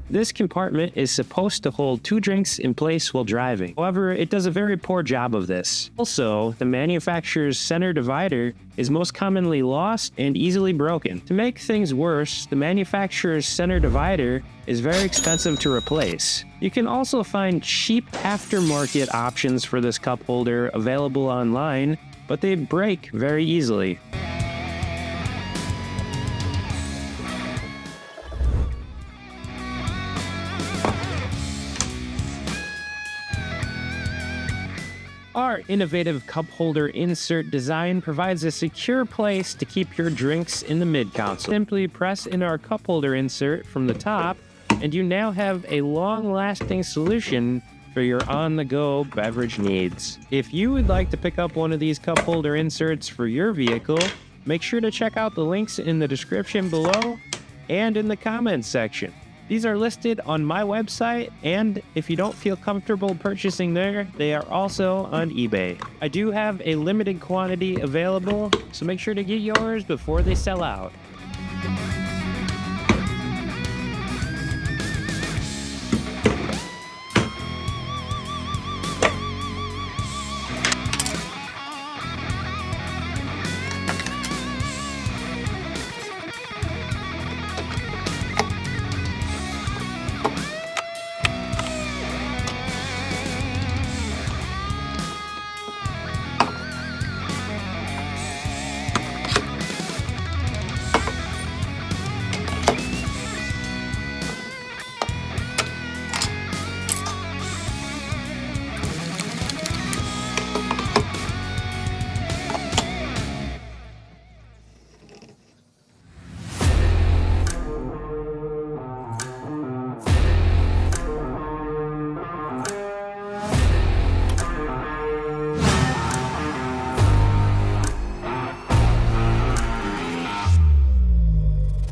This compartment is supposed to hold 2 drinks in place while driving. However, it does a very poor job of this. Also, the manufacturer's center divider is most commonly lost and easily broken. To make things worse, the manufacturer's center divider is very expensive to replace. You can also find cheap aftermarket options for this cup holder available online, but they break very easily. Our innovative cup holder insert design provides a secure place to keep your drinks in the mid-console. Simply press in our cup holder insert from the top, and you now have a long-lasting solution for your on-the-go beverage needs. If you would like to pick up one of these cup holder inserts for your vehicle, make sure to check out the links in the description below and in the comments section. These are listed on my website, and if you don't feel comfortable purchasing there, they are also on eBay. I do have a limited quantity available, so make sure to get yours before they sell out.